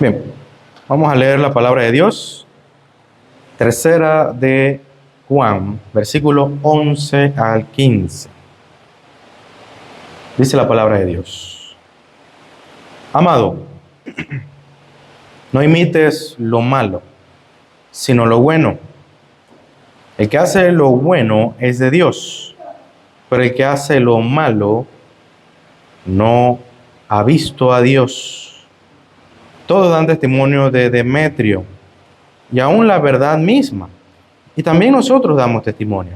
Bien, vamos a leer la palabra de Dios. Tercera de Juan, versículo 11 al 15. Dice la palabra de Dios: Amado, no imites lo malo, sino lo bueno. El que hace lo bueno es de Dios, pero el que hace lo malo no ha visto a Dios. Todos dan testimonio de Demetrio, y aún la verdad misma. Y también nosotros damos testimonio.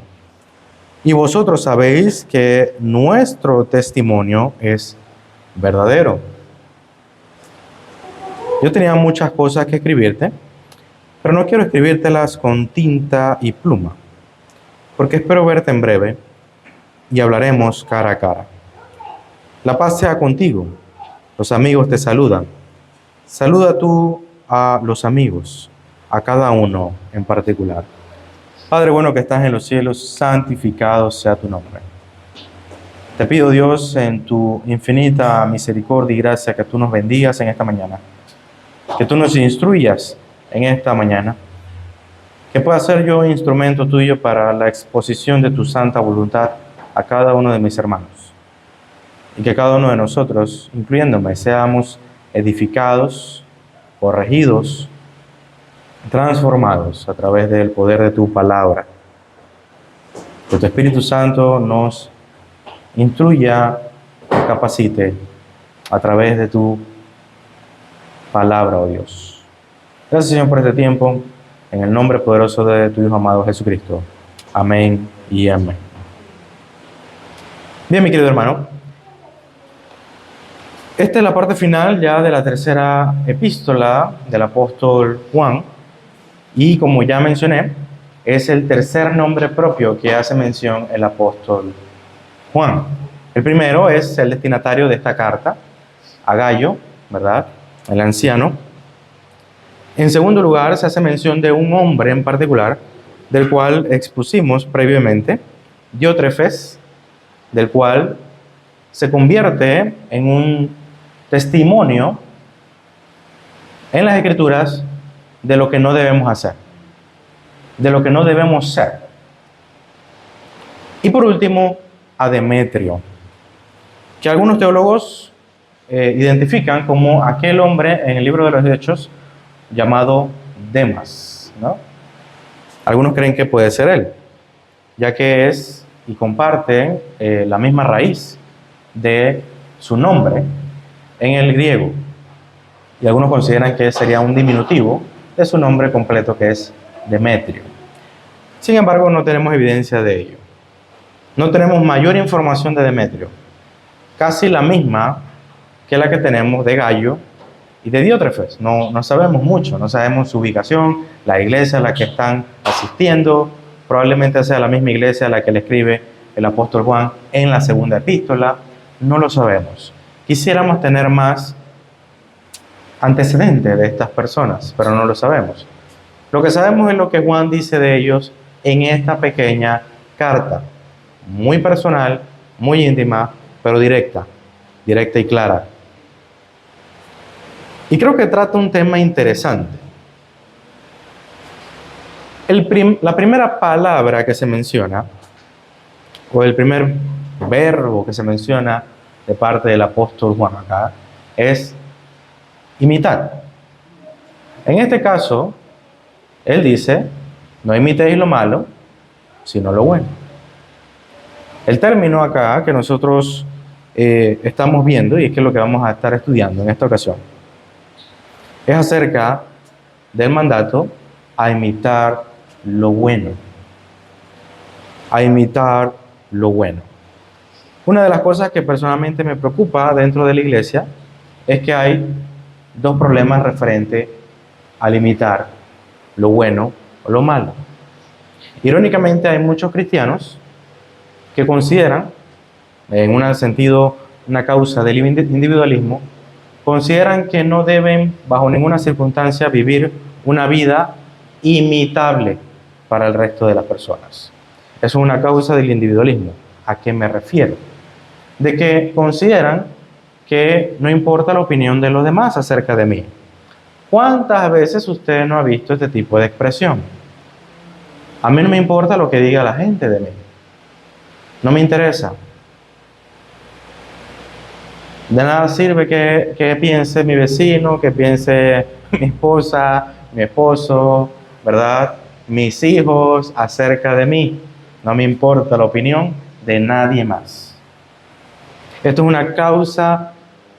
Y vosotros sabéis que nuestro testimonio es verdadero. Yo tenía muchas cosas que escribirte, pero no quiero escribírtelas con tinta y pluma, porque espero verte en breve y hablaremos cara a cara. La paz sea contigo. Los amigos te saludan. Saluda tú a los amigos, a cada uno en particular. Padre bueno que estás en los cielos, santificado sea tu nombre. Te pido, Dios, en tu infinita misericordia y gracia, que tú nos bendigas en esta mañana, que tú nos instruyas en esta mañana, que pueda ser yo instrumento tuyo para la exposición de tu santa voluntad a cada uno de mis hermanos, y que cada uno de nosotros, incluyéndome, seamos edificados, corregidos, transformados a través del poder de tu palabra. Que tu Espíritu Santo nos instruya, nos capacite a través de tu palabra, oh Dios. Gracias, Señor, por este tiempo, en el nombre poderoso de tu Hijo amado Jesucristo. Amén y amén. Bien, mi querido hermano, esta es la parte final ya de la tercera epístola del apóstol Juan, y como ya mencioné, es el tercer nombre propio que hace mención el apóstol Juan. El primero es el destinatario de esta carta, a Gayo, ¿verdad?, el anciano. En segundo lugar, se hace mención de un hombre en particular, del cual expusimos previamente, Diótrefes, del cual se convierte en un testimonio en las Escrituras de lo que no debemos hacer, de lo que no debemos ser. Y por último, a Demetrio, que algunos teólogos identifican como aquel hombre en el libro de los Hechos llamado Demas, ¿no? Algunos creen que puede ser él, ya que es y comparte la misma raíz de su nombre en el griego, y algunos consideran que sería un diminutivo de su nombre completo, que es Demetrio. Sin embargo, no tenemos evidencia de ello. No tenemos mayor información de Demetrio, casi la misma que la que tenemos de Gayo y de Diótrefes. No sabemos mucho, no sabemos su ubicación, la iglesia a la que están asistiendo. Probablemente sea la misma iglesia a la que le escribe el apóstol Juan en la segunda epístola. No lo sabemos. Quisiéramos tener más antecedentes de estas personas, pero no lo sabemos. Lo que sabemos es lo que Juan dice de ellos en esta pequeña carta, muy personal, muy íntima, pero directa y clara. Y creo que trata un tema interesante. La primera palabra que se menciona, o el primer verbo que se menciona de parte del apóstol Juan acá, es imitar. En este caso, él dice: no imitéis lo malo, sino lo bueno. El término acá que nosotros estamos viendo, y es que es lo que vamos a estar estudiando en esta ocasión, es acerca del mandato a imitar lo bueno. A imitar lo bueno. Una de las cosas que personalmente me preocupa dentro de la iglesia es que hay dos problemas referentes al imitar lo bueno o lo malo. Irónicamente, hay muchos cristianos que consideran, en un sentido, una causa del individualismo, consideran que no deben, bajo ninguna circunstancia, vivir una vida imitable para el resto de las personas. Eso es una causa del individualismo. ¿A qué me refiero? De que consideran que no importa la opinión de los demás acerca de mí. ¿Cuántas veces usted no ha visto este tipo de expresión? A mí no me importa lo que diga la gente de mí. No me interesa. De nada sirve que piense mi vecino, que piense mi esposa, mi esposo, ¿verdad? Mis hijos acerca de mí. No me importa la opinión de nadie más. Esto es una causa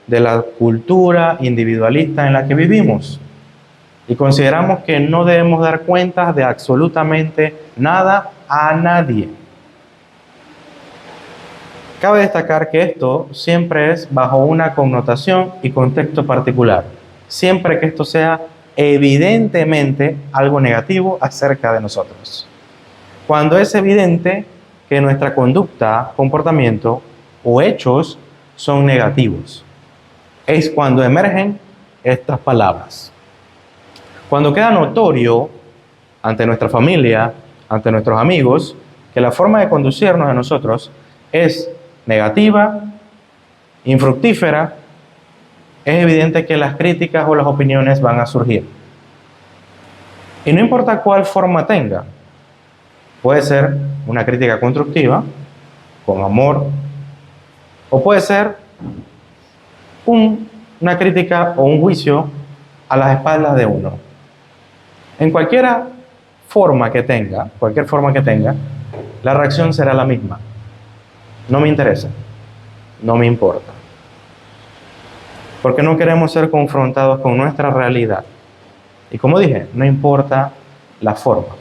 de la cultura individualista en la que vivimos. Y consideramos que no debemos dar cuentas de absolutamente nada a nadie. Cabe destacar que esto siempre es bajo una connotación y contexto particular, siempre que esto sea evidentemente algo negativo acerca de nosotros. Cuando es evidente que nuestra conducta, comportamiento o hechos son negativos, es cuando emergen estas palabras. Cuando queda notorio ante nuestra familia, ante nuestros amigos, que la forma de conducirnos a nosotros es negativa, infructífera, es evidente que las críticas o las opiniones van a surgir. Y no importa cuál forma tenga, puede ser una crítica constructiva, con amor, o puede ser una crítica o un juicio a las espaldas de uno. En cualquier forma que tenga, la reacción será la misma. No me interesa, no me importa. Porque no queremos ser confrontados con nuestra realidad. Y como dije, no importa la forma.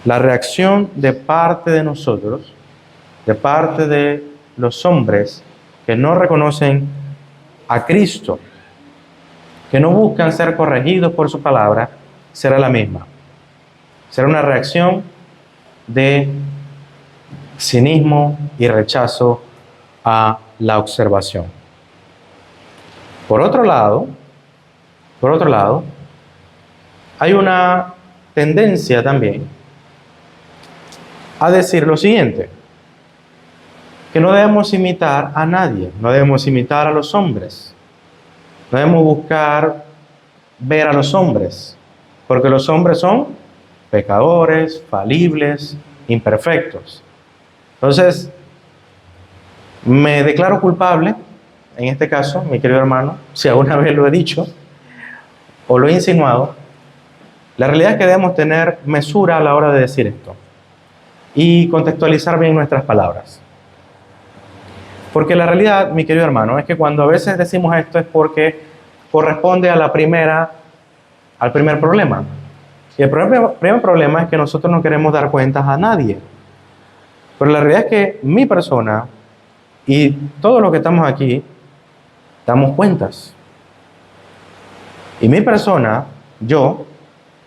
La reacción de parte de nosotros, de parte de los hombres que no reconocen a Cristo, que no buscan ser corregidos por su palabra, será la misma. Será una reacción de cinismo y rechazo a la observación. Por otro lado, hay una tendencia también a decir lo siguiente, que no debemos imitar a nadie, no debemos imitar a los hombres, no debemos buscar ver a los hombres, porque los hombres son pecadores, falibles, imperfectos. Entonces, me declaro culpable, en este caso, mi querido hermano, si alguna vez lo he dicho o lo he insinuado. La realidad es que debemos tener mesura a la hora de decir esto y contextualizar bien nuestras palabras. Porque la realidad, mi querido hermano, es que cuando a veces decimos esto es porque corresponde al primer problema. Y el primer problema es que nosotros no queremos dar cuentas a nadie. Pero la realidad es que mi persona y todos los que estamos aquí damos cuentas. Y mi persona, yo,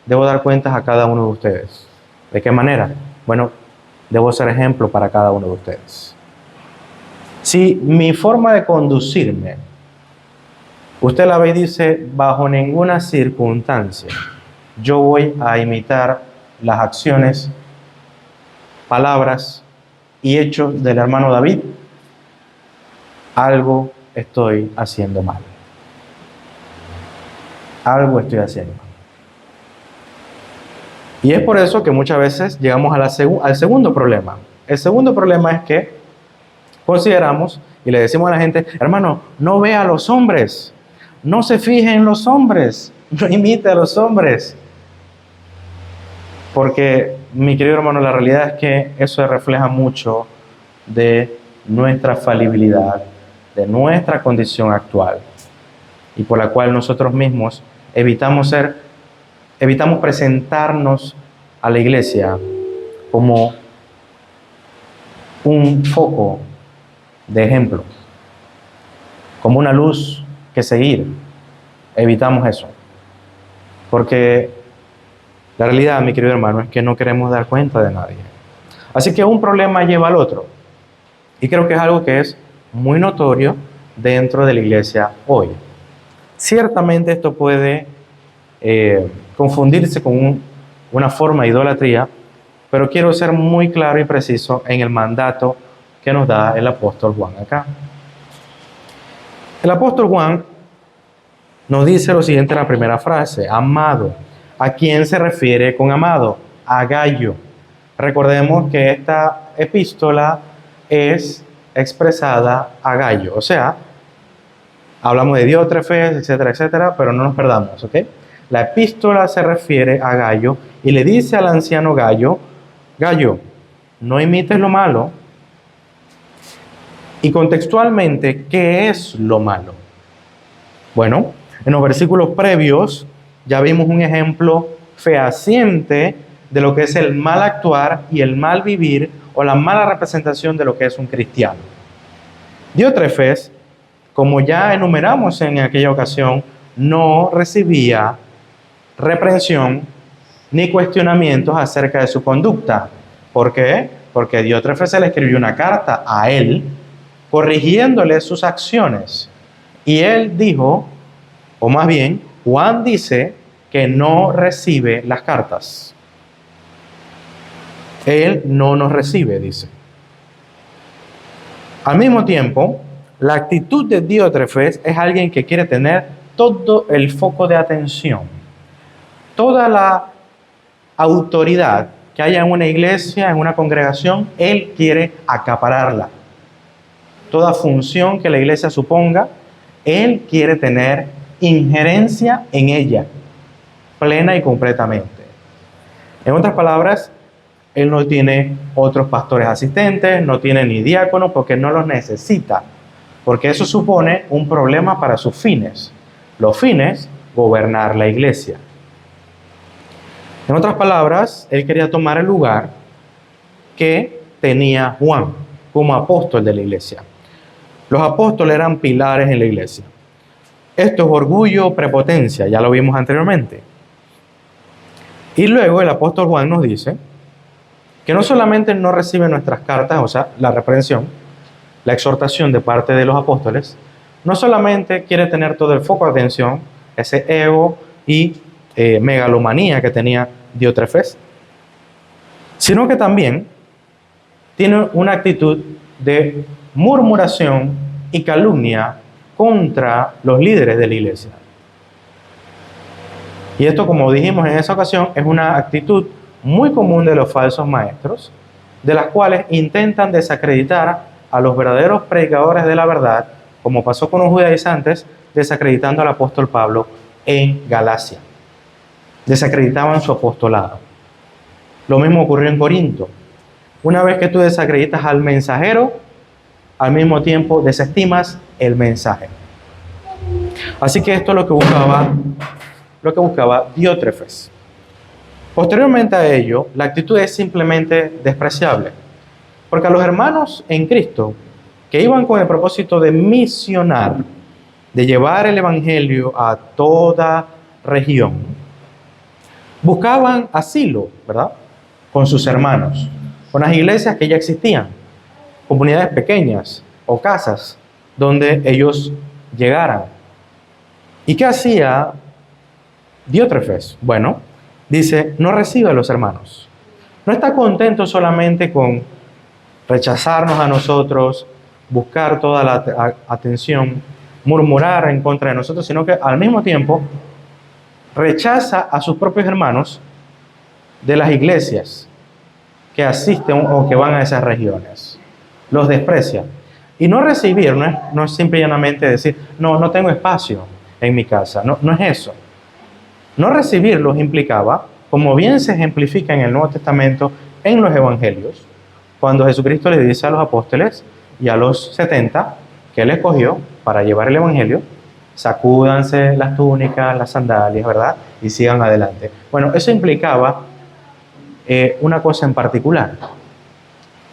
debo dar cuentas a cada uno de ustedes. ¿De qué manera? Bueno, debo ser ejemplo para cada uno de ustedes. Si mi forma de conducirme, usted la ve y dice, bajo ninguna circunstancia, yo voy a imitar las acciones, palabras y hechos del hermano David, algo estoy haciendo mal. Algo estoy haciendo mal. Y es por eso que muchas veces llegamos al segundo problema. El segundo problema es que consideramos y le decimos a la gente, hermano, no vea a los hombres, no se fije en los hombres, no imite a los hombres. Porque, mi querido hermano, la realidad es que eso refleja mucho de nuestra falibilidad, de nuestra condición actual, y por la cual nosotros mismos evitamos presentarnos a la iglesia como un foco de ejemplo, como una luz que seguir. Evitamos eso, porque la realidad, mi querido hermano, es que no queremos dar cuenta de nadie. Así que un problema lleva al otro. Y creo que es algo que es muy notorio dentro de la iglesia hoy. Ciertamente esto puede confundirse con una forma de idolatría, pero quiero ser muy claro y preciso en el mandato que nos da el apóstol Juan acá. El apóstol Juan Nos dice lo siguiente en la primera frase, amado. ¿A quién se refiere con amado? A Gayo. Recordemos que esta epístola es expresada a Gayo, o sea, hablamos de Diótrefes, etcétera, etcétera, pero no nos perdamos, ¿ok? La epístola se refiere a Gayo y le dice al anciano Gayo, Gayo, no imites lo malo. Y contextualmente, ¿qué es lo malo? Bueno, en los versículos previos ya vimos un ejemplo fehaciente de lo que es el mal actuar y el mal vivir o la mala representación de lo que es un cristiano. Diótrefes, como ya enumeramos en aquella ocasión, no recibía reprensión ni cuestionamientos acerca de su conducta. ¿Por qué? Porque Diótrefes se le escribió una carta a él corrigiéndole sus acciones. Y él dijo, o más bien, Juan dice que no recibe las cartas. Él no nos recibe, dice. Al mismo tiempo, la actitud de Diótrefes es alguien que quiere tener todo el foco de atención. Toda la autoridad que haya en una iglesia, en una congregación, él quiere acapararla. Toda función que la iglesia suponga, él quiere tener injerencia en ella, plena y completamente. En otras palabras, él no tiene otros pastores asistentes, no tiene ni diáconos porque no los necesita, porque eso supone un problema para sus fines. Los fines, gobernar la iglesia. En otras palabras, él quería tomar el lugar que tenía Juan como apóstol de la iglesia. Los apóstoles eran pilares en la iglesia. Esto es orgullo, prepotencia, ya lo vimos anteriormente. Y luego el apóstol Juan nos dice que no solamente no recibe nuestras cartas, o sea, la reprensión, la exhortación de parte de los apóstoles, no solamente quiere tener todo el foco de atención, ese ego y megalomanía que tenía Diótrefes, sino que también tiene una actitud de murmuración y calumnia contra los líderes de la iglesia. Y esto, como dijimos en esa ocasión, es una actitud muy común de los falsos maestros, de las cuales intentan desacreditar a los verdaderos predicadores de la verdad, como pasó con los judaizantes, desacreditando al apóstol Pablo en Galacia. Desacreditaban su apostolado. Lo mismo ocurrió en Corinto. Una vez que tú desacreditas al mensajero, al mismo tiempo desestimas el mensaje. Así que esto es lo que buscaba Diótrefes. Posteriormente a ello, la actitud es simplemente despreciable, porque a los hermanos en Cristo que iban con el propósito de misionar, de llevar el evangelio a toda región, buscaban asilo, ¿verdad?, con sus hermanos, con las iglesias que ya existían, comunidades pequeñas o casas donde ellos llegaran. ¿Y qué hacía Diótrefes? Bueno, dice, no recibe a los hermanos. No está contento solamente con rechazarnos a nosotros, buscar toda la atención, murmurar en contra de nosotros, sino que al mismo tiempo rechaza a sus propios hermanos de las iglesias que asisten o que van a esas regiones. Los desprecia. Y no recibir no es simple y llanamente decir, no tengo espacio en mi casa. No es eso. No recibirlos implicaba, como bien se ejemplifica en el Nuevo Testamento, en los Evangelios, cuando Jesucristo le dice a los apóstoles y a los 70 que Él escogió para llevar el Evangelio, sacúdanse las túnicas, las sandalias, ¿verdad?, y sigan adelante. Bueno, eso implicaba una cosa en particular,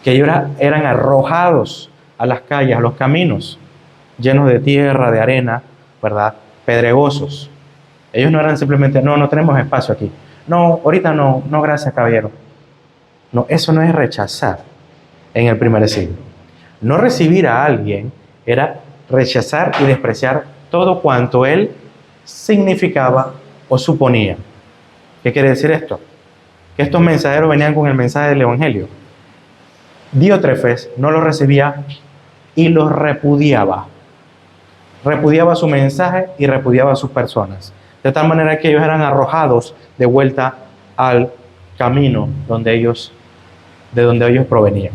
que ellos eran arrojados a las calles, a los caminos, llenos de tierra, de arena, ¿verdad?, pedregosos. Ellos no eran simplemente, no tenemos espacio aquí. No, ahorita no gracias, caballero. No, eso no es rechazar en el primer siglo. No recibir a alguien era rechazar y despreciar todo cuanto él significaba o suponía. ¿Qué quiere decir esto? Que estos mensajeros venían con el mensaje del Evangelio. Diótrefes no lo recibía y los repudiaba. repudiaba su mensaje y repudiaba a sus personas. De tal manera que ellos eran arrojados de vuelta al camino de donde ellos provenían.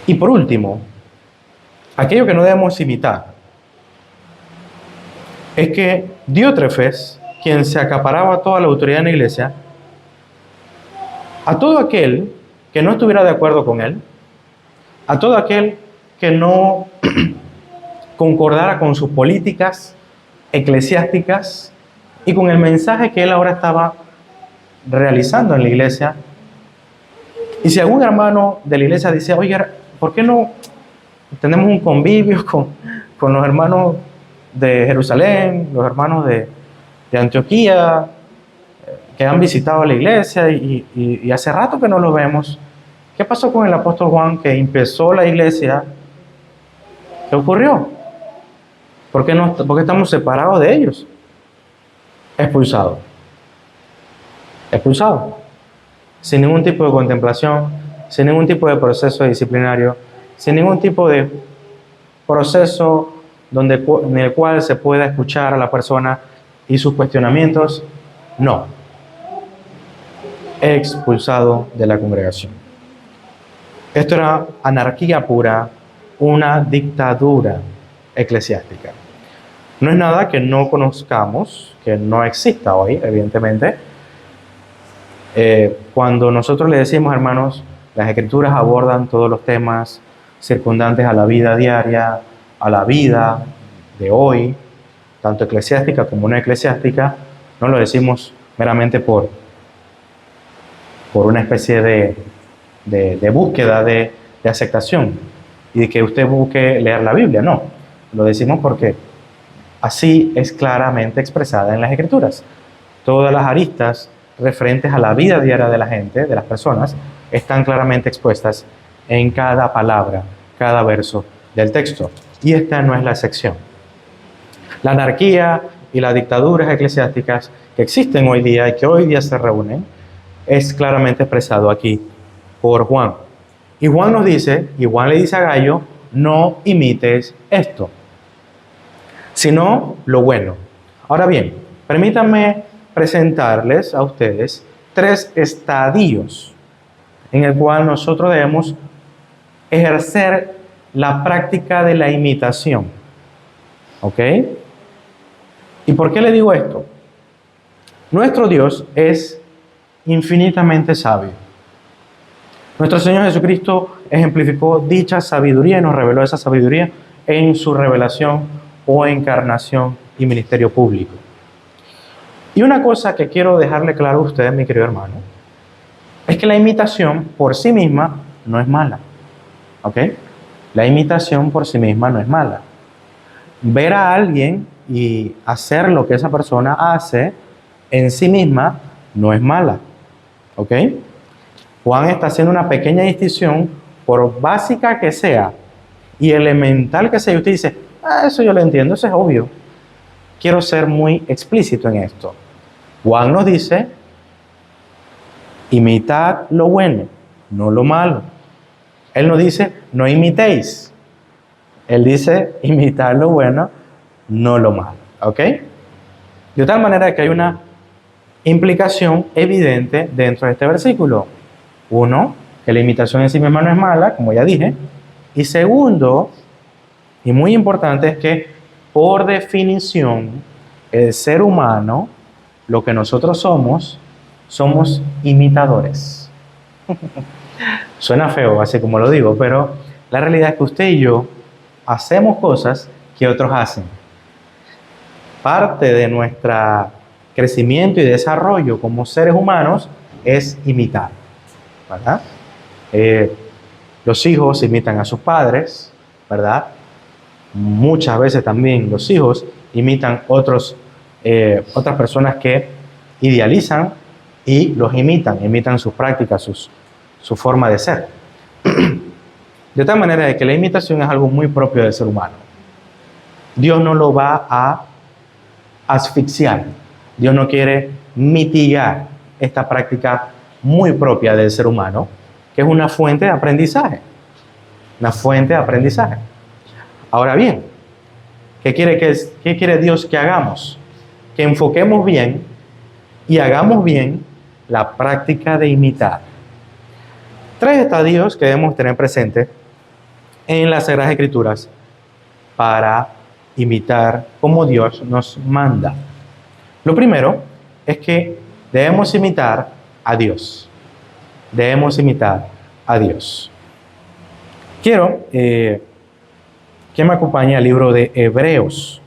Y por último, aquello que no debemos imitar es que Diótrefes, quien se acaparaba toda la autoridad en la iglesia, a todo aquel que no estuviera de acuerdo con él, a todo aquel que no concordara con sus políticas eclesiásticas y con el mensaje que él ahora estaba realizando en la iglesia. Y si algún hermano de la iglesia dice, oye, ¿por qué no tenemos un convivio con los hermanos de Jerusalén, los hermanos de Antioquía, que han visitado la iglesia y hace rato que no los vemos? ¿Qué pasó con el apóstol Juan que empezó la iglesia? ¿Qué ocurrió? ¿Por qué estamos separados de ellos? Expulsado. Expulsado. Sin ningún tipo de contemplación, sin ningún tipo de proceso disciplinario, sin ningún tipo de proceso en el cual se pueda escuchar a la persona y sus cuestionamientos. No. Expulsado de la congregación. Esto era anarquía pura, una dictadura eclesiástica. No es nada que no conozcamos, que no exista hoy, evidentemente. Cuando nosotros le decimos, hermanos, las Escrituras abordan todos los temas circundantes a la vida diaria, a la vida de hoy, tanto eclesiástica como no eclesiástica, no lo decimos meramente por una especie de búsqueda de aceptación y de que usted busque leer la Biblia, no. Lo decimos porque así es claramente expresada en las Escrituras. Todas las aristas referentes a la vida diaria de la gente, de las personas, están claramente expuestas en cada palabra, cada verso del texto. Y esta no es la excepción. La anarquía y las dictaduras eclesiásticas que existen hoy día y que hoy día se reúnen, es claramente expresado aquí por Juan. Y Juan nos dice, y Juan le dice a Gallo, no imites esto, sino lo bueno. Ahora bien, permítanme presentarles a ustedes 3 estadios en el cual nosotros debemos ejercer la práctica de la imitación. ¿Ok? ¿Y por qué le digo esto? Nuestro Dios es infinitamente sabio. Nuestro Señor Jesucristo ejemplificó dicha sabiduría y nos reveló esa sabiduría en su revelación o encarnación y ministerio público. Y una cosa que quiero dejarle claro a ustedes, mi querido hermano, es que la imitación por sí misma no es mala. ¿Ok? La imitación por sí misma no es mala. Ver a alguien y hacer lo que esa persona hace en sí misma no es mala. ¿Ok? Juan está haciendo una pequeña distinción, por básica que sea y elemental que sea. Y usted dice, eso yo lo entiendo, eso es obvio. Quiero ser muy explícito en esto. Juan nos dice, imitad lo bueno, no lo malo. Él nos dice, no imitéis. Él dice, imitad lo bueno, no lo malo. ¿Ok? De tal manera que hay una implicación evidente dentro de este versículo. Uno, que la imitación en sí misma no es mala, como ya dije. Y segundo, y muy importante, es que por definición, el ser humano, lo que nosotros somos imitadores. Suena feo, así como lo digo, pero la realidad es que usted y yo hacemos cosas que otros hacen. Parte de nuestro crecimiento y desarrollo como seres humanos es imitar, ¿verdad? Los hijos imitan a sus padres, ¿verdad? Muchas veces también los hijos imitan otras personas que idealizan y los imitan sus prácticas, su forma de ser. De tal manera que la imitación es algo muy propio del ser humano. Dios no lo va a asfixiar. Dios no quiere mitigar esta práctica muy propia del ser humano, que es una fuente de aprendizaje. Una fuente de aprendizaje. Ahora bien, ¿qué quiere Dios que hagamos? Que enfoquemos bien y hagamos bien la práctica de imitar. 3 estadios que debemos tener presentes en las Sagradas Escrituras para imitar como Dios nos manda. Lo primero es que debemos imitar a Dios. Debemos imitar a Dios. Quiero que me acompañe al libro de Hebreos.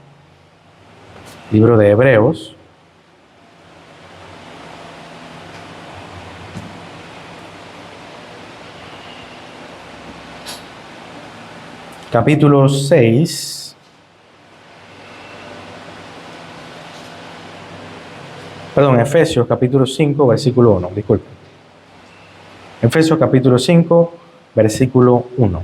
Libro de Hebreos. Capítulo 6. Perdón, Efesios capítulo 5, versículo 1. Disculpe. Efesios capítulo 5, versículo 1.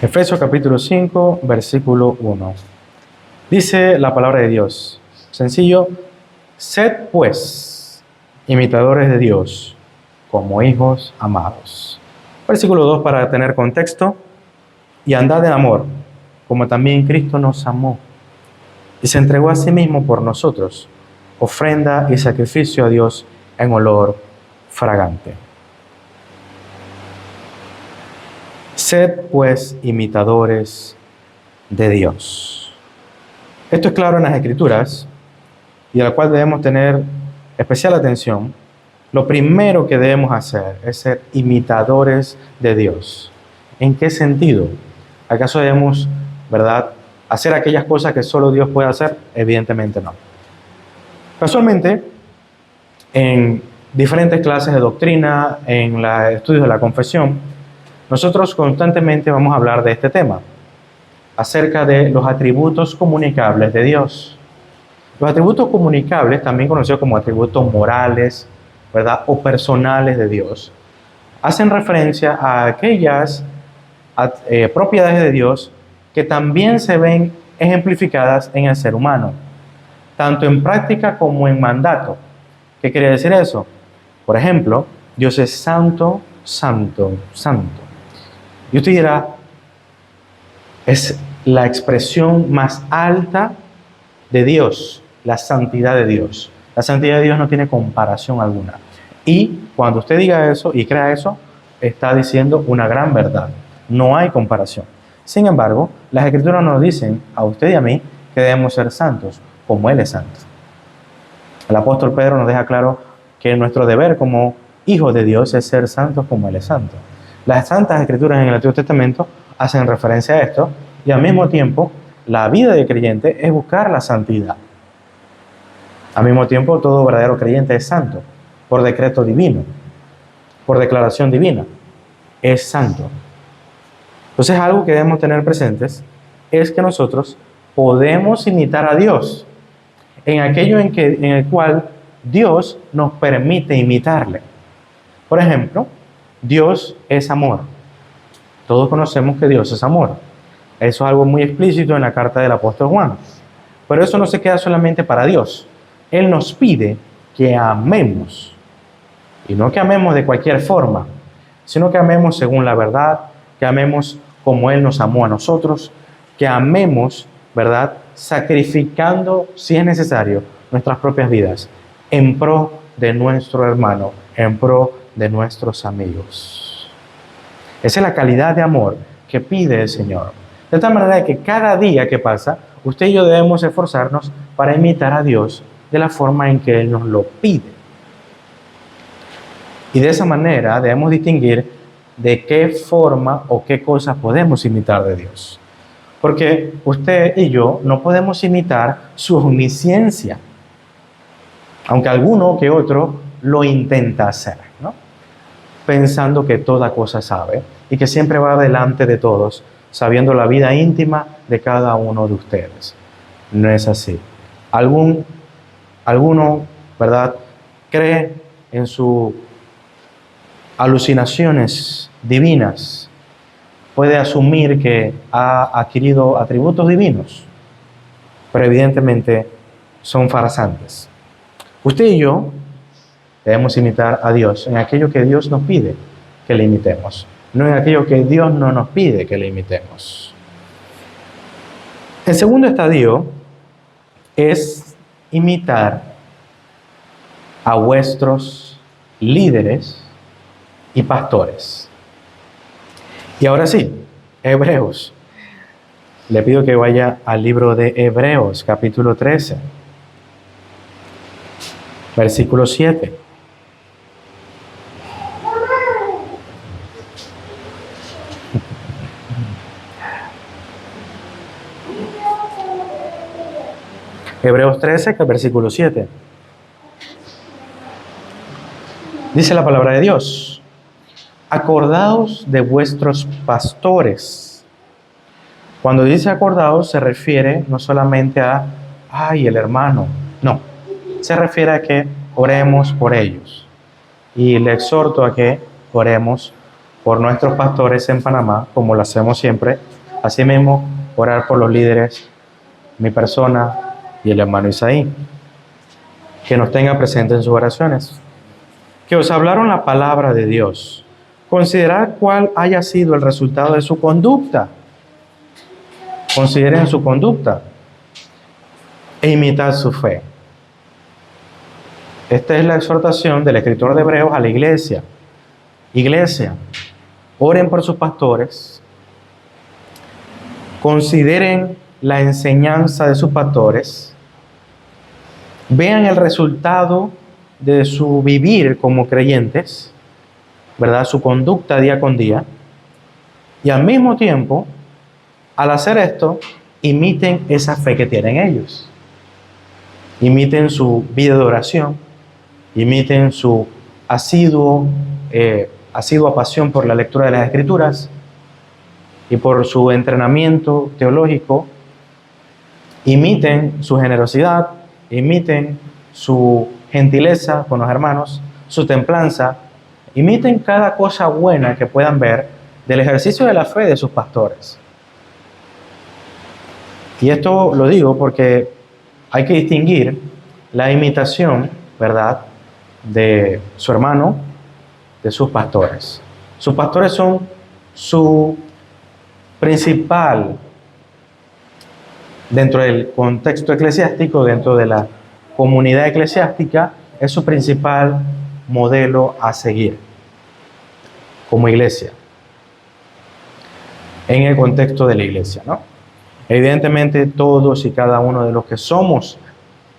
Efesios capítulo 5, versículo 1. Dice la palabra de Dios. Sencillo. Sed pues imitadores de Dios como hijos amados. Versículo 2 para tener contexto. Y andad en amor, como también Cristo nos amó y se entregó a sí mismo por nosotros, ofrenda y sacrificio a Dios en olor fragante. Sed pues imitadores de Dios. Esto es claro en las Escrituras y a la cual debemos tener especial atención. Lo primero que debemos hacer es ser imitadores de Dios. ¿En qué sentido? ¿Acaso debemos, verdad, hacer aquellas cosas que solo Dios puede hacer? Evidentemente no. Casualmente, en diferentes clases de doctrina, en los estudios de la confesión, nosotros constantemente vamos a hablar de este tema, acerca de los atributos comunicables de Dios. Los atributos comunicables, también conocidos como atributos morales, ¿verdad?, o personales de Dios, hacen referencia a aquellas propiedades de Dios que también se ven ejemplificadas en el ser humano, tanto en práctica como en mandato. ¿Qué quiere decir eso? Por ejemplo, Dios es santo, santo, santo. Y usted dirá, es la expresión más alta de Dios, la santidad de Dios. La santidad de Dios no tiene comparación alguna. Y cuando usted diga eso y crea eso, está diciendo una gran verdad. No hay comparación. Sin embargo, las Escrituras nos dicen a usted y a mí que debemos ser santos, como Él es santo. El apóstol Pedro nos deja claro que nuestro deber como hijos de Dios es ser santos como Él es santo. Las santas Escrituras en el Antiguo Testamento hacen referencia a esto y al mismo tiempo la vida de creyente es buscar la santidad. Al mismo tiempo, todo verdadero creyente es santo, por decreto divino, por declaración divina, es santo. Entonces, algo que debemos tener presentes es que nosotros podemos imitar a Dios en aquello en el cual Dios nos permite imitarle. Por ejemplo, Dios es amor. Todos conocemos que Dios es amor. Eso es algo muy explícito en la carta del apóstol Juan. Pero eso no se queda solamente para Dios. Él nos pide que amemos. Y no que amemos de cualquier forma, sino que amemos según la verdad, que amemos como Él nos amó a nosotros, que amemos, ¿verdad?, sacrificando, si es necesario, nuestras propias vidas en pro de nuestro hermano, en pro de nuestros amigos. Esa es la calidad de amor que pide el Señor. De tal manera que cada día que pasa, usted y yo debemos esforzarnos para imitar a Dios de la forma en que Él nos lo pide. Y de esa manera debemos distinguir de qué forma o qué cosas podemos imitar de Dios. Porque usted y yo no podemos imitar su omnisciencia, aunque alguno que otro lo intenta hacer, ¿no?, pensando que toda cosa sabe y que siempre va delante de todos, sabiendo la vida íntima de cada uno de ustedes. No es así. Alguno, ¿verdad?, cree en sus alucinaciones divinas puede asumir que ha adquirido atributos divinos, pero evidentemente son farsantes. Usted y yo debemos imitar a Dios en aquello que Dios nos pide que le imitemos, no en aquello que Dios no nos pide que le imitemos. El segundo estadio es imitar a vuestros líderes y pastores. Y ahora sí, Hebreos. Le pido que vaya al libro de Hebreos, capítulo 13, versículo 7. Hebreos 13, versículo 7. Dice la palabra de Dios: acordaos de vuestros pastores. Cuando dice acordaos, se refiere no solamente a, ay, el hermano. No, se refiere a que oremos por ellos. Y le exhorto a que oremos por nuestros pastores en Panamá, como lo hacemos siempre. Asimismo, orar por los líderes, mi persona y el hermano Isaí, que nos tenga presente en sus oraciones. Que os hablaron la palabra de Dios. Considerad cuál haya sido el resultado de su conducta. Consideren su conducta e imitad su fe. Esta es la exhortación del escritor de Hebreos a la iglesia. Iglesia, oren por sus pastores, consideren la enseñanza de sus pastores, vean el resultado de su vivir como creyentes, ¿verdad? Su conducta día con día, y al mismo tiempo, al hacer esto, imiten esa fe que tienen ellos. Imiten su vida de oración, imiten su asidua pasión por la lectura de las Escrituras y por su entrenamiento teológico. Imiten su generosidad, imiten su gentileza con los hermanos, su templanza, imiten cada cosa buena que puedan ver del ejercicio de la fe de sus pastores. Y esto lo digo porque hay que distinguir la imitación, ¿verdad?, de su hermano, de sus pastores. Sus pastores son su principal, dentro del contexto eclesiástico, dentro de la comunidad eclesiástica, es su principal modelo a seguir como iglesia, en el contexto de la iglesia, ¿no? Evidentemente, todos y cada uno de los que somos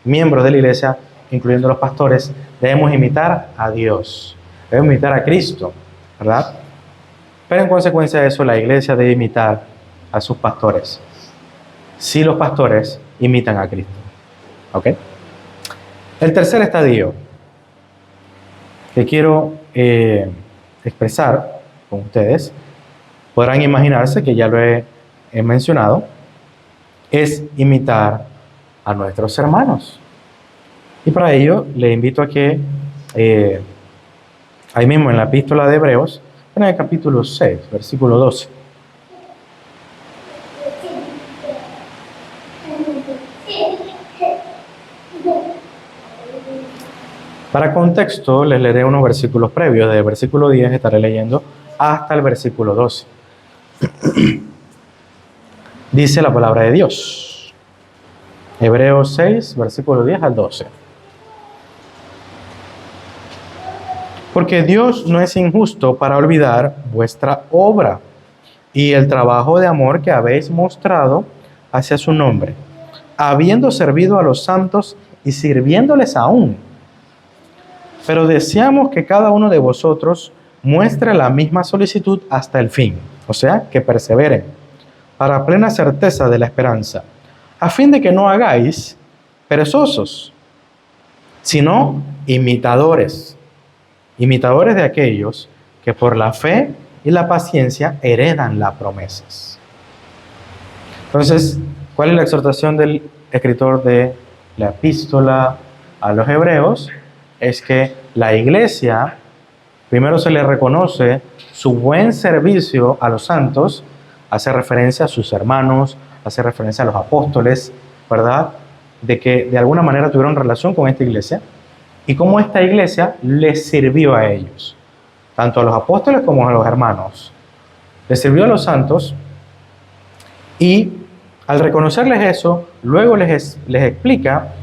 miembros de la iglesia, incluyendo los pastores, debemos imitar a Dios, debemos imitar a Cristo, ¿verdad? Pero en consecuencia de eso, la iglesia debe imitar a sus pastores, si los pastores imitan a Cristo. ¿Ok? El tercer estadio que quiero expresar con ustedes, podrán imaginarse que ya lo he mencionado, es imitar a nuestros hermanos. Y para ello le invito a que ahí mismo en la epístola de Hebreos, en el capítulo 6, versículo 12. Para contexto, les leeré unos versículos previos. Desde el versículo 10 estaré leyendo hasta el versículo 12. Dice la palabra de Dios. Hebreos 6, versículo 10 al 12. Porque Dios no es injusto para olvidar vuestra obra y el trabajo de amor que habéis mostrado hacia su nombre, habiendo servido a los santos y sirviéndoles aún. Pero deseamos que cada uno de vosotros muestre la misma solicitud hasta el fin, o sea, que perseveren, para plena certeza de la esperanza, a fin de que no hagáis perezosos, sino imitadores de aquellos que por la fe y la paciencia heredan las promesas. Entonces, ¿cuál es la exhortación del escritor de la epístola a los Hebreos? Es que la iglesia Primero se le reconoce su buen servicio a los santos, hace referencia a sus hermanos, hace referencia a los apóstoles, ¿verdad? De que de alguna manera tuvieron relación con esta iglesia y cómo esta iglesia les sirvió a ellos, tanto a los apóstoles como a los hermanos. Les sirvió a los santos y al reconocerles eso, luego les explica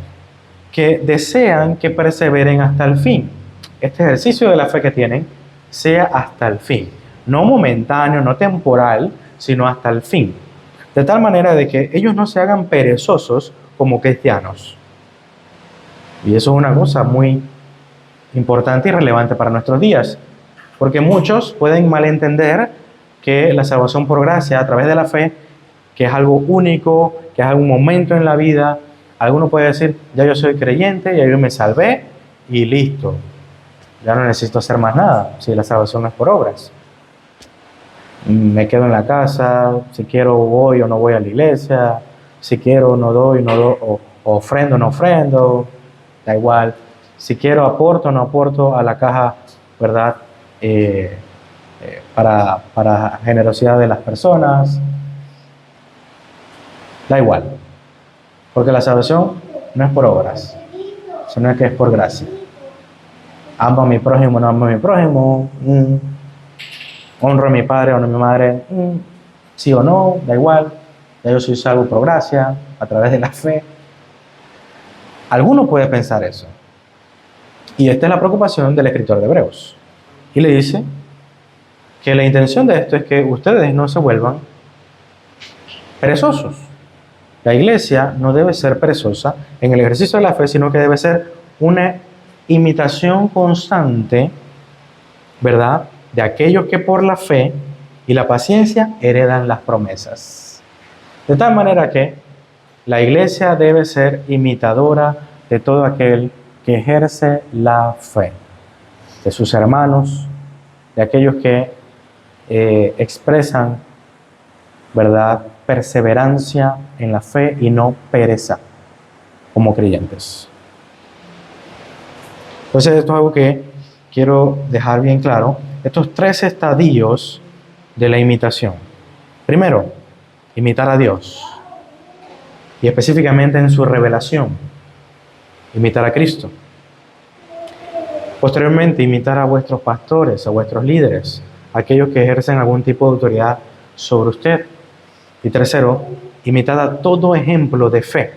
que desean que perseveren hasta el fin. Este ejercicio de la fe que tienen sea hasta el fin, no momentáneo, no temporal, sino hasta el fin. De tal manera de que ellos no se hagan perezosos como cristianos. Y eso es una cosa muy importante y relevante para nuestros días, porque muchos pueden malentender que la salvación por gracia a través de la fe, que es algo único, que es algún momento en la vida. Alguno puede decir, ya yo soy creyente, ya yo me salvé y listo. Ya no necesito hacer más nada, si la salvación es por obras. Me quedo en la casa, si quiero voy o no voy a la iglesia, si quiero no doy, o ofrendo, no ofrendo, da igual. Si quiero aporto, no aporto a la caja, ¿verdad? Para generosidad de las personas. Da igual, porque la salvación no es por obras, sino que es por gracia. Amo a mi prójimo, no amo a mi prójimo, honro a mi padre, honro a mi madre, sí o no, da igual, ya yo soy salvo por gracia, a través de la fe. Alguno puede pensar eso. Y esta es la preocupación del escritor de Hebreos. Y le dice que la intención de esto es que ustedes no se vuelvan perezosos. La iglesia no debe ser perezosa en el ejercicio de la fe, sino que debe ser una imitación constante, ¿verdad?, de aquellos que por la fe y la paciencia heredan las promesas. De tal manera que la iglesia debe ser imitadora de todo aquel que ejerce la fe, de sus hermanos, de aquellos que expresan, ¿verdad?, perseverancia en la fe y no pereza como creyentes. Entonces esto es algo que quiero dejar bien claro. Estos 3 estadios de la imitación. Primero, imitar a Dios. Y específicamente en su revelación. Imitar a Cristo. Posteriormente, imitar a vuestros pastores, a vuestros líderes, aquellos que ejercen algún tipo de autoridad sobre usted. Y tercero, imitar a todo ejemplo de fe.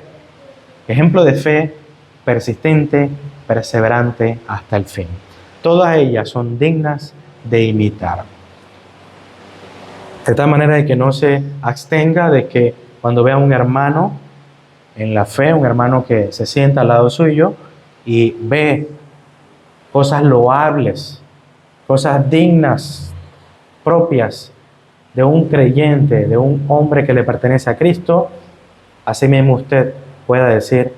Ejemplo de fe persistente, perseverante hasta el fin. Todas ellas son dignas de imitar. De tal manera de que no se abstenga de que cuando vea a un hermano en la fe, un hermano que se sienta al lado suyo y ve cosas loables, cosas dignas, propias de un creyente, de un hombre que le pertenece a Cristo, así mismo usted pueda decir,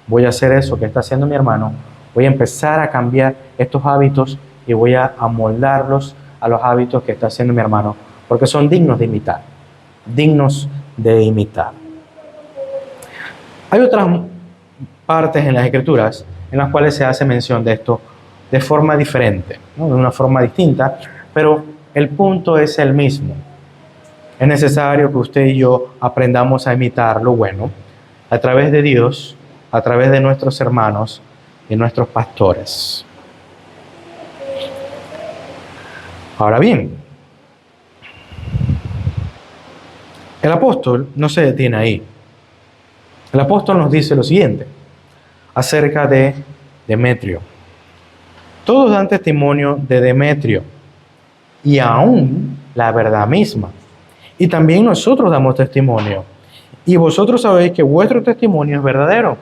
voy a hacer eso que está haciendo mi hermano, voy a empezar a cambiar estos hábitos y voy a amoldarlos a los hábitos que está haciendo mi hermano, porque son dignos de imitar, dignos de imitar. Hay otras partes en las Escrituras en las cuales se hace mención de esto de forma diferente, ¿no?, de una forma distinta, pero el punto es el mismo. Es necesario que usted y yo aprendamos a imitar lo bueno a través de Dios, a través de nuestros hermanos y nuestros pastores. Ahora bien, el apóstol no se detiene ahí. El apóstol nos dice lo siguiente acerca de Demetrio. Todos dan testimonio de Demetrio y aún la verdad misma. Y también nosotros damos testimonio. Y vosotros sabéis que vuestro testimonio es verdadero.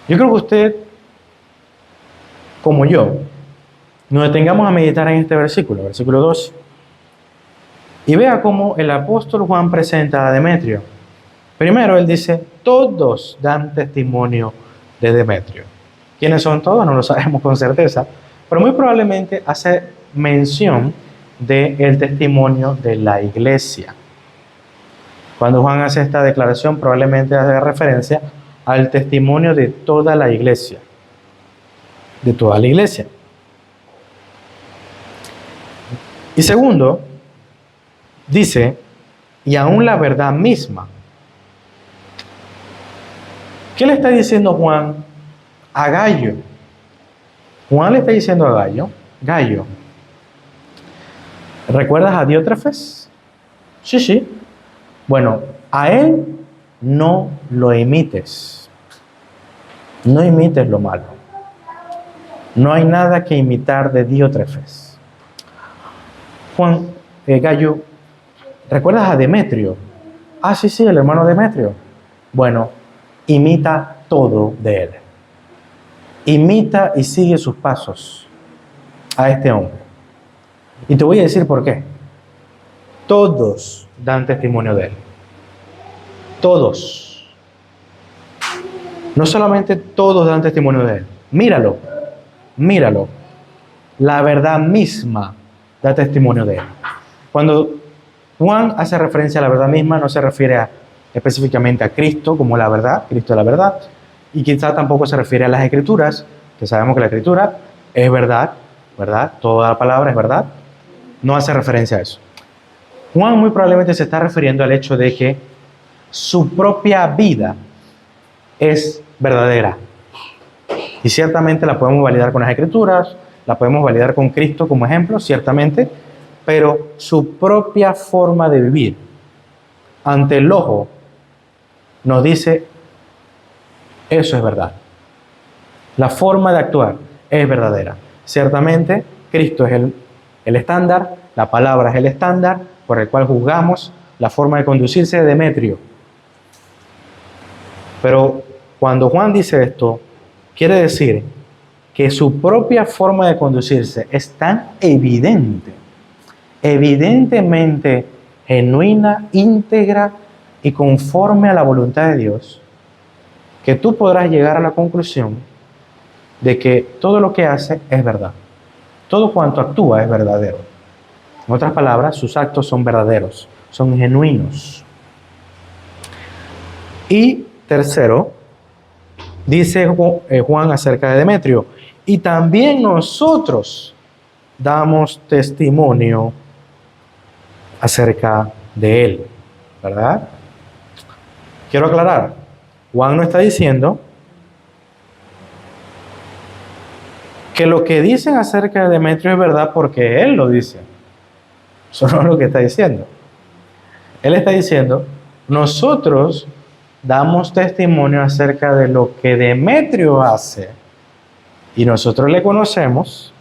Yo creo que usted, como yo, nos detengamos a meditar en este versículo, versículo 12. Y vea cómo el apóstol Juan presenta a Demetrio. Primero él dice, todos dan testimonio de Demetrio. ¿Quiénes son todos? No lo sabemos con certeza, pero muy probablemente hace mención del testimonio de la iglesia. Cuando Juan hace esta declaración, probablemente hace referencia al testimonio de toda la iglesia. De toda la iglesia. Y segundo, dice, y aún la verdad misma. ¿Qué le está diciendo Juan a Gallo? Juan le está diciendo a Gallo, ¿recuerdas a Diótrefes? Sí, sí. Bueno, a él no lo imites. No imites lo malo. No hay nada que imitar de Diótrefes. Juan, Gallo, ¿recuerdas a Demetrio? Ah, sí, sí, el hermano Demetrio. Bueno, imita todo de él. Imita y sigue sus pasos a este hombre. Y te voy a decir por qué. Todos dan testimonio de él. Todos. No solamente todos dan testimonio de él. Míralo. Míralo. La verdad misma da testimonio de él. Cuando Juan hace referencia a la verdad misma, no se refiere específicamente a Cristo como la verdad, Cristo es la verdad, y quizá tampoco se refiere a las Escrituras, que sabemos que la Escritura es verdad, ¿verdad? Toda la palabra es verdad. No hace referencia a eso. Juan muy probablemente se está refiriendo al hecho de que su propia vida es verdadera. Y ciertamente la podemos validar con las Escrituras, la podemos validar con Cristo como ejemplo, ciertamente, pero su propia forma de vivir ante el ojo nos dice, eso es verdad. La forma de actuar es verdadera. Ciertamente, Cristo es el estándar, la palabra es el estándar por el cual juzgamos la forma de conducirse de Demetrio. Pero cuando Juan dice esto, quiere decir que su propia forma de conducirse es tan evidente, evidentemente genuina, íntegra y conforme a la voluntad de Dios, que tú podrás llegar a la conclusión de que todo lo que hace es verdad. Todo cuanto actúa es verdadero. En otras palabras, sus actos son verdaderos, son genuinos. Y tercero, dice Juan acerca de Demetrio, y también nosotros damos testimonio acerca de él, ¿verdad? Quiero aclarar, Juan no está diciendo que lo que dicen acerca de Demetrio es verdad porque él lo dice. Eso no es lo que está diciendo. Él está diciendo, nosotros damos testimonio acerca de lo que Demetrio hace y nosotros le conocemos,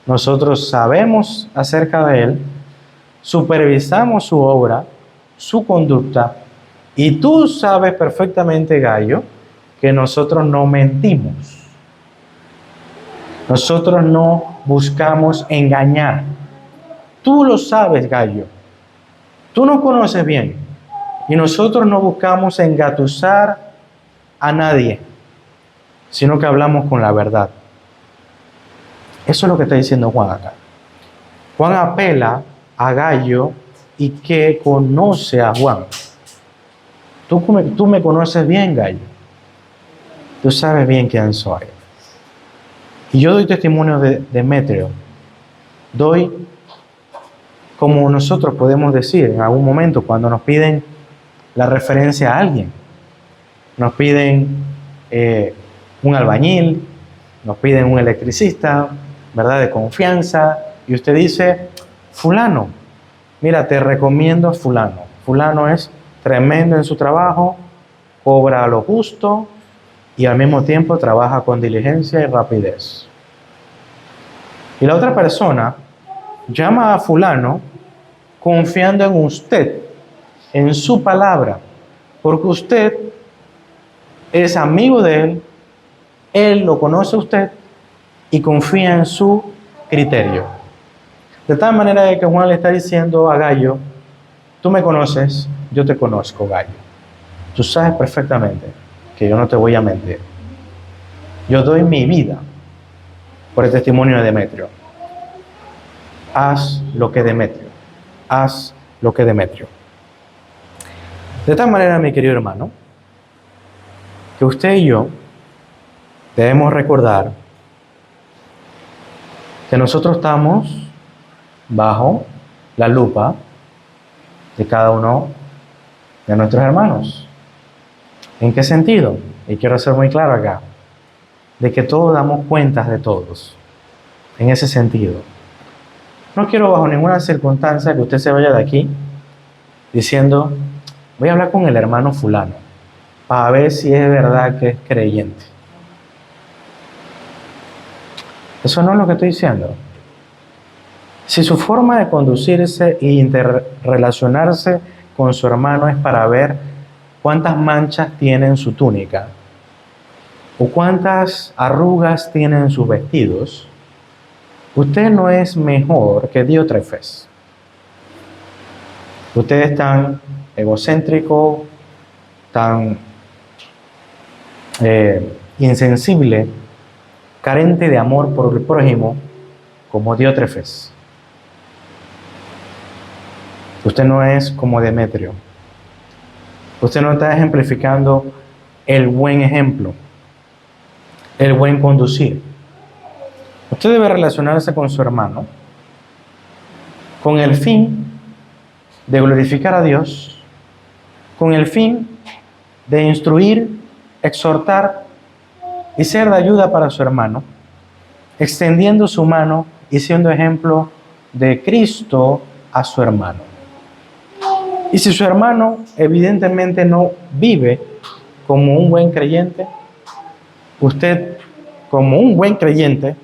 nosotros sabemos acerca de él, supervisamos su obra, su conducta, y tú sabes perfectamente, Gallo, que nosotros no mentimos. Nosotros no buscamos engañar. Tú lo sabes, Gallo. Tú nos conoces bien. Y nosotros no buscamos engatusar a nadie, sino que hablamos con la verdad. Eso es lo que está diciendo Juan acá. Juan apela a Gallo y que conoce a Juan. Tú me conoces bien, Gallo. Tú sabes bien quién soy. Y yo doy testimonio de Demetrio. Doy, como nosotros podemos decir en algún momento cuando nos piden la referencia a alguien. Nos piden un albañil, nos piden un electricista, ¿verdad? De confianza. Y usted dice, fulano, mira, te recomiendo a fulano. Fulano es tremendo en su trabajo, cobra a lo justo y al mismo tiempo trabaja con diligencia y rapidez. Y la otra persona llama a fulano confiando en usted, en su palabra, porque usted es amigo de él lo conoce a usted y confía en su criterio. De tal manera de que Juan le está diciendo a Gallo, tú me conoces, yo te conozco, Gallo. Tú sabes perfectamente que yo no te voy a mentir. Yo doy mi vida por el testimonio de Demetrio. Haz lo que Demetrio. Haz lo que Demetrio. De tal manera, mi querido hermano, que usted y yo debemos recordar que nosotros estamos bajo la lupa de cada uno de nuestros hermanos. ¿En qué sentido? Y quiero ser muy claro acá, de que todos damos cuentas de todos. En ese sentido. No quiero bajo ninguna circunstancia que usted se vaya de aquí diciendo, voy a hablar con el hermano fulano para ver si es verdad que es creyente. Eso no es lo que estoy diciendo. Si su forma de conducirse e interrelacionarse con su hermano es para ver cuántas manchas tiene en su túnica o cuántas arrugas tiene en sus vestidos, usted no es mejor que Diótrefes. Usted es tan egocéntrico, tan insensible, carente de amor por el prójimo como Diótrefes. Usted no es como Demetrio. Usted no está ejemplificando el buen ejemplo, el buen conducir. Usted debe relacionarse con su hermano con el fin de glorificar a Dios, con el fin de instruir, exhortar y ser de ayuda para su hermano, extendiendo su mano y siendo ejemplo de Cristo a su hermano. Y si su hermano evidentemente no vive como un buen creyente, usted como un buen creyente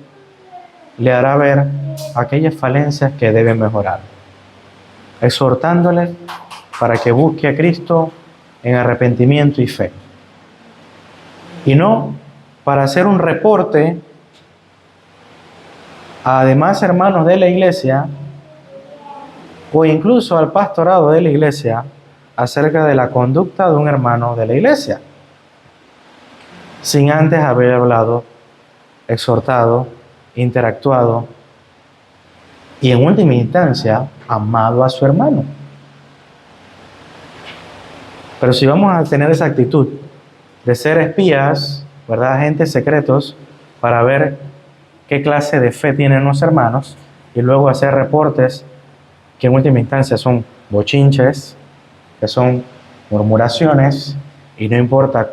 le hará ver aquellas falencias que debe mejorar, exhortándole para que busque a Cristo en arrepentimiento y fe. Y no para hacer un reporte a demás hermanos de la iglesia o incluso al pastorado de la iglesia acerca de la conducta de un hermano de la iglesia, sin antes haber hablado, exhortado, interactuado y en última instancia amado a su hermano. Pero si vamos a tener esa actitud de ser espías, ¿verdad?, agentes secretos para ver qué clase de fe tienen los hermanos y luego hacer reportes que en última instancia son bochinches, que son murmuraciones, y no importa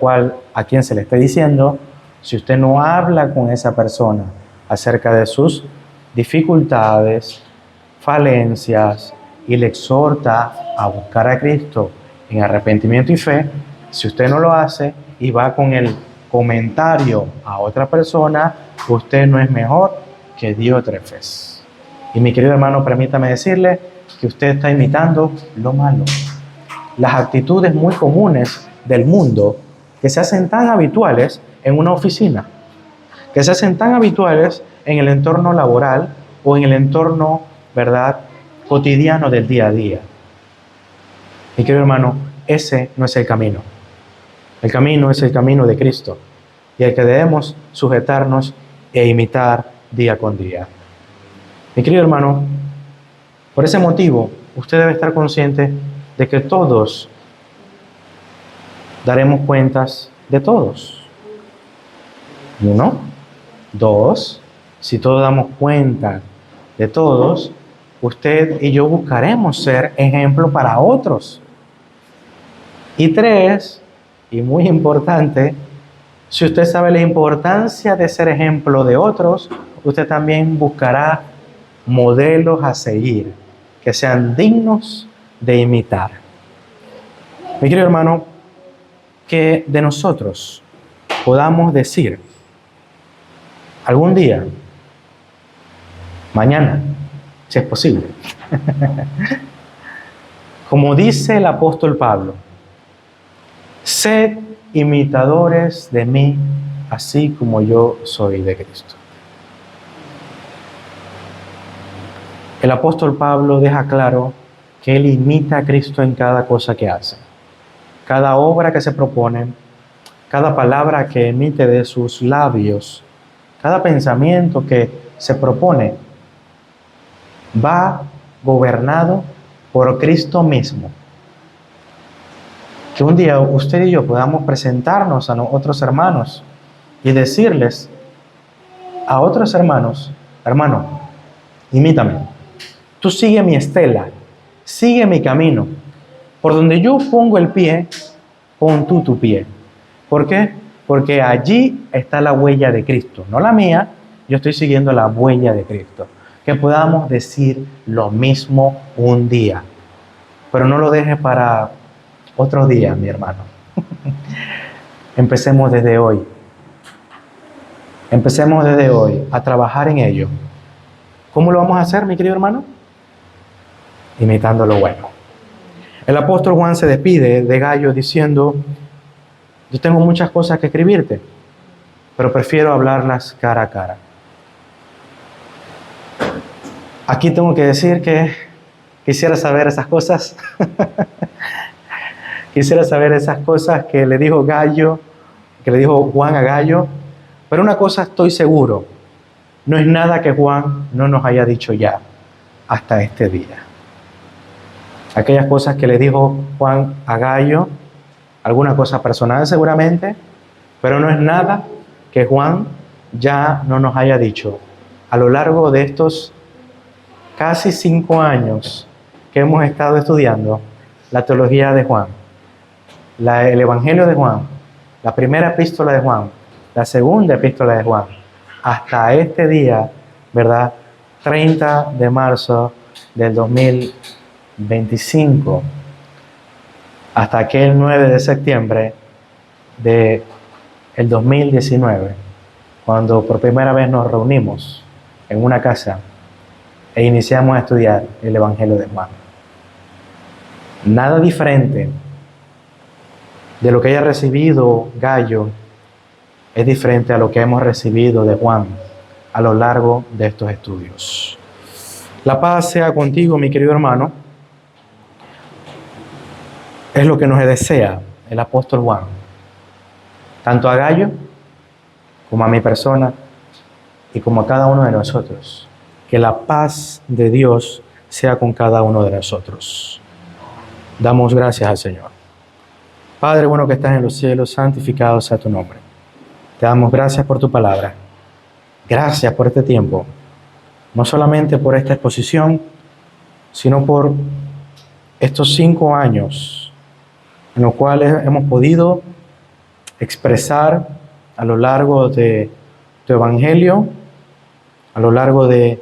a quién se le esté diciendo, si usted no habla con esa persona acerca de sus dificultades, falencias, y le exhorta a buscar a Cristo en arrepentimiento y fe, si usted no lo hace y va con el comentario a otra persona, usted no es mejor que Diótrefes. Y mi querido hermano, permítame decirle que usted está imitando lo malo. Las actitudes muy comunes del mundo que se hacen tan habituales en una oficina, que se hacen tan habituales en el entorno laboral o en el entorno, ¿verdad?, cotidiano del día a día. Mi querido hermano, ese no es el camino. El camino es el camino de Cristo y al que debemos sujetarnos e imitar día con día. Mi querido hermano, por ese motivo, usted debe estar consciente de que todos daremos cuentas de todos. 1, 2, si todos damos cuenta de todos, usted y yo buscaremos ser ejemplo para otros. Y 3, y muy importante, si usted sabe la importancia de ser ejemplo de otros, usted también buscará modelos a seguir, que sean dignos de imitar. Mi querido hermano, que de nosotros podamos decir algún día, mañana, si es posible, como dice el apóstol Pablo, sed imitadores de mí, así como yo soy de Cristo. El apóstol Pablo deja claro que él imita a Cristo en cada cosa que hace. Cada obra que se propone, cada palabra que emite de sus labios, cada pensamiento que se propone, va gobernado por Cristo mismo. Que un día usted y yo podamos presentarnos a otros hermanos y decirles a otros hermanos, hermano, imítame. Tú sigue mi estela, sigue mi camino. Por donde yo pongo el pie, pon tú tu pie. ¿Por qué? Porque allí está la huella de Cristo, no la mía. Yo estoy siguiendo la huella de Cristo. Que podamos decir lo mismo un día. Pero no lo dejes para otro día, mi hermano. Empecemos desde hoy. Empecemos desde hoy a trabajar en ello. ¿Cómo lo vamos a hacer, mi querido hermano? Imitando lo bueno. El apóstol Juan se despide de Gayo diciendo: yo tengo muchas cosas que escribirte, pero prefiero hablarlas cara a cara. Aquí tengo que decir que quisiera saber esas cosas. Quisiera saber esas cosas que le dijo Gayo, que le dijo Juan a Gayo. Pero una cosa estoy seguro: no es nada que Juan no nos haya dicho ya hasta este día. Aquellas cosas que le dijo Juan a Gayo, alguna cosa personal seguramente, pero no es nada que Juan ya no nos haya dicho a lo largo de estos casi 5 años que hemos estado estudiando la teología de Juan, el Evangelio de Juan, la primera epístola de Juan, la segunda epístola de Juan, hasta este día, ¿verdad? 30 de marzo del 2025, hasta aquel 9 de septiembre del 2019, cuando por primera vez nos reunimos en una casa e iniciamos a estudiar el Evangelio de Juan. Nada diferente de lo que haya recibido Gayo es diferente a lo que hemos recibido de Juan a lo largo de estos estudios. La paz sea contigo, mi querido hermano. Es lo que nos desea el apóstol Juan, tanto a Gayo como a mi persona y como a cada uno de nosotros. Que la paz de Dios sea con cada uno de nosotros. Damos gracias al Señor. Padre bueno que estás en los cielos, santificado sea tu nombre. Te damos gracias por tu palabra. Gracias por este tiempo. No solamente por esta exposición, sino por estos 5 años en los cuales hemos podido expresar a lo largo de tu Evangelio, a lo largo de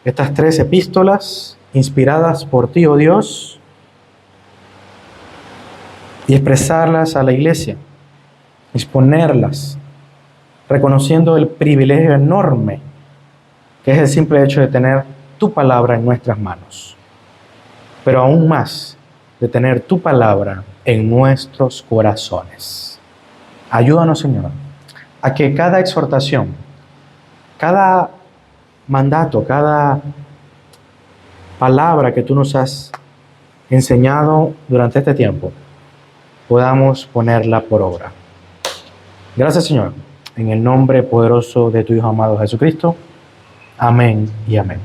estas 3 epístolas inspiradas por ti, oh Dios, y expresarlas a la iglesia, exponerlas, reconociendo el privilegio enorme que es el simple hecho de tener tu palabra en nuestras manos, pero aún más de tener tu palabra en nuestros corazones. Ayúdanos, Señor, a que cada exhortación, cada mandato, cada palabra que tú nos has enseñado durante este tiempo, podamos ponerla por obra. Gracias, Señor, en el nombre poderoso de tu Hijo amado Jesucristo. Amén y amén.